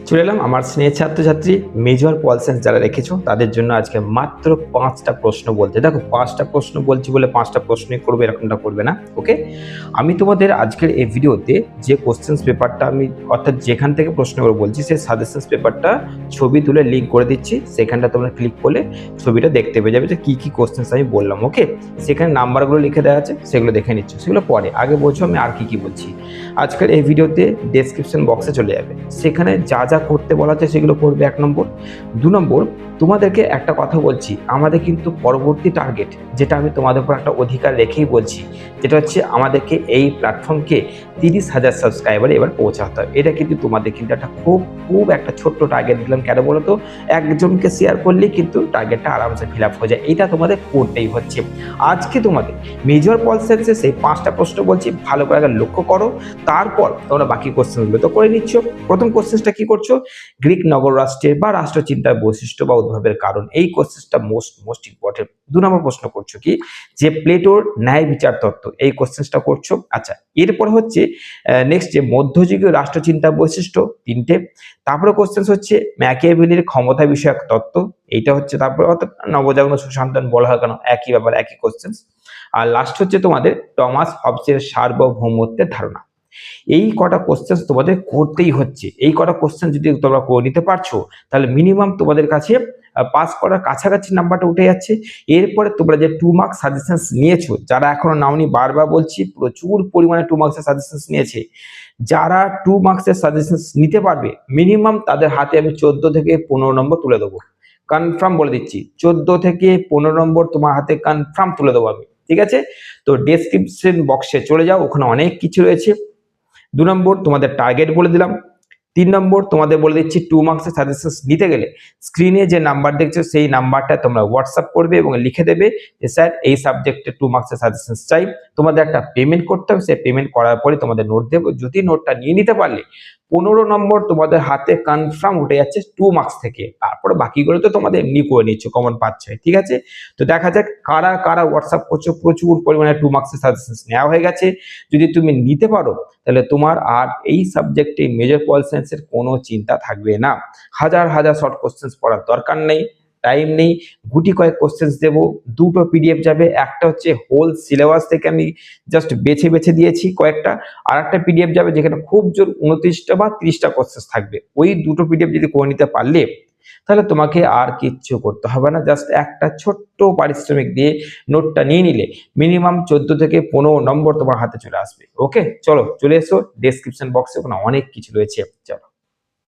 চলে এলাম আমার স্নেহের ছাত্রছাত্রী মেজর পল সায়েন্স যারা রেখেছো তাদের জন্য আজকে মাত্র 5টা প্রশ্ন বলতে। দেখো 5টা প্রশ্ন বলছি বলে 5টা প্রশ্নই করবে এরকমটা করবে না, ওকে? আমি তোমাদের আজকের এই ভিডিওতে যে কোশ্চেন্স পেপারটা আমি অর্থাৎ যেখান থেকে প্রশ্নগুলো বলছি সেই সাজেশনস পেপারটা ছবি তুলে লিঙ্ক করে দিচ্ছি, সেখানটা তোমরা ক্লিক করলে ছবিটা দেখতে পেয়ে যাবে যে কী কী কোশ্চেন্স আমি বললাম, ওকে? সেখানে নাম্বারগুলো লিখে দেওয়া আছে, সেগুলো দেখে নিচ্ছ, সেগুলো পরে। আগে বলছো আমি আর কী বলছি। আজকের এই ভিডিওতে ডেসক্রিপশন বক্সে চলে যাবে, সেখানে যা যা করতে বলা আছে সেগুলো করবে 1 নম্বর। 2 নম্বর, তোমাদেরকে একটা কথা বলছি, আমাদের কিন্তু পরবর্তী টার্গেট, যেটা আমি তোমাদের উপর একটা অধিকার রেখেই বলছি, যেটা হচ্ছে আমাদেরকে এই প্ল্যাটফর্মকে 30,000 সাবস্ক্রাইবারে এবার পৌঁছাতে হবে। এটা কিন্তু তোমাদের কিন্তু একটা খুব একটা ছোট্ট টার্গেট দিলাম। কেন বলো তো? একজনকে শেয়ার করলেই কিন্তু টার্গেটটা আরামসে ফিল আপ হয়ে যায়। এটা তোমাদের করতেই হচ্ছে। আজকে তোমাদের মেজর পল সায়েন্সে সেই 5টা প্রশ্ন বলছি, ভালো করে আগে লক্ষ্য করো, তারপর তোমরা বাকি কোশ্চেনগুলো তো করে নিচ্ছ। প্রথম কোশ্চেনটা কি করছো? গ্রিক নগর রাষ্ট্রের বা রাষ্ট্রচিন্তার বৈশিষ্ট্য বা উদ্ভবের কারণ। এই কোশ্চেনটা মোস্ট ইম্পর্টেন্ট। 2 নম্বর প্রশ্ন করছো কি? যে প্লেটোর ন্যায় বিচার তত্ত্ব, এই কোশ্চেনটা করছো। আচ্ছা, এরপর হচ্ছে নেক্সট যে মধ্যযুগীয় রাষ্ট্রচিন্তার বৈশিষ্ট্য, 3টে। তারপরে কোশ্চেন হচ্ছে ম্যাকিয়াভেলির ক্ষমতা বিষয়ক তত্ত্ব, এইটা হচ্ছে। তারপরে অর্থাৎ নবজাগরণ সুসন্তান বলা হয় কেন, একই ব্যাপার, একই কোশ্চেন। আর লাস্ট হচ্ছে তোমাদের টমাস হবসের সার্বভৌমত্বের ধারণা। এই কটা কোশ্চেন তোমাদের করতেই হচ্ছে। এই কটা কোশ্চেন যদি তোমরা করে নিতে পারছো, তাহলে মিনিমাম তোমাদের কাছে পাস করার কাছাকাছি নাম্বারটা উঠে যাচ্ছে। এরপরে তোমরা যে 2 মার্কস সাজেশনস নিয়েছো, যারা এখনো নাওনি, বারবার বলছি, প্রচুর পরিমাণে 2 মার্কসের সাজেশনস নিয়েছে। যারা 2 মার্কসের সাজেশনস নিতে পারবে, মিনিমাম তাদের হাতে আমি 14 থেকে 15 নম্বর তুলে দেবো। কনফার্ম বলে দিচ্ছি, 14 থেকে 15 নম্বর তোমার হাতে কনফার্ম তুলে দেবো আমি, ঠিক আছে? তো ডেসক্রিপশন বক্সে চলে যাও, ওখানে অনেক কিছু রয়েছে। 2 নম্বর তোমাদের টার্গেট বলে দিলাম। 3 নম্বর তোমাদের বলে দিচ্ছি 2 মার্কসের সাজেশনস নিতে গেলে স্ক্রিনে যে নাম্বার দেখছো সেই নাম্বারটা তোমরা হোয়াটসঅ্যাপ করবে এবং লিখে দেবে যে স্যার এই সাবজেক্টে 2 মার্কসের সাজেশনস চাই। তোমাদের একটা পেমেন্ট করতে হবে, সেই পেমেন্ট করার পরে তোমাদের নোট দেবো। যদি নোটটা নিয়ে নিতে পারলে 15 নম্বর তোমাদের হাতে কনফার্ম উঠে যাচ্ছে 2 মার্কস থেকে। তারপরে বাকিগুলো তো তোমাদের এমনি করে নিচ্ছ, কমন পাচ্ছে, ঠিক আছে? তো দেখা যাক কারা কারা হোয়াটসঅ্যাপ করছো। প্রচুর পরিমাণে 2 মার্কসের সাজেশনস নেওয়া হয়ে গেছে। যদি তুমি নিতে পারো, তাহলে তোমার আর এই সাবজেক্টে মেজর পল সায়েন্সের কোনো চিন্তা থাকবে না। হাজার শর্ট কোশ্চেন্স পড়ার দরকার নেই, টাইম নেই। গুটি কয়েক কোশ্চেন্স দেবো, 2টো পিডিএফ যাবে। একটা হচ্ছে হোল সিলেবাস থেকে আমি জাস্ট বেছে দিয়েছি কয়েকটা, আর একটা পিডিএফ যাবে যেখানে খুব জোর 29টা বা 30টা কোশ্চেন্স থাকবে। ওই 2টো পিডিএফ যদি করে নিতে পারলে, তাহলে তোমাকে আর কিচ্ছু করতে হবে না। জাস্ট একটা ছোট্ট পারিশ্রমিক দিয়ে নোটটা নিয়ে নিলে মিনিমাম 14 থেকে 15 নম্বর তোমার হাতে চলে আসবে। ওকে, চলো চলে এসো ডেসক্রিপশন বক্সে, ওখানে অনেক কিছু রয়েছে। চলো।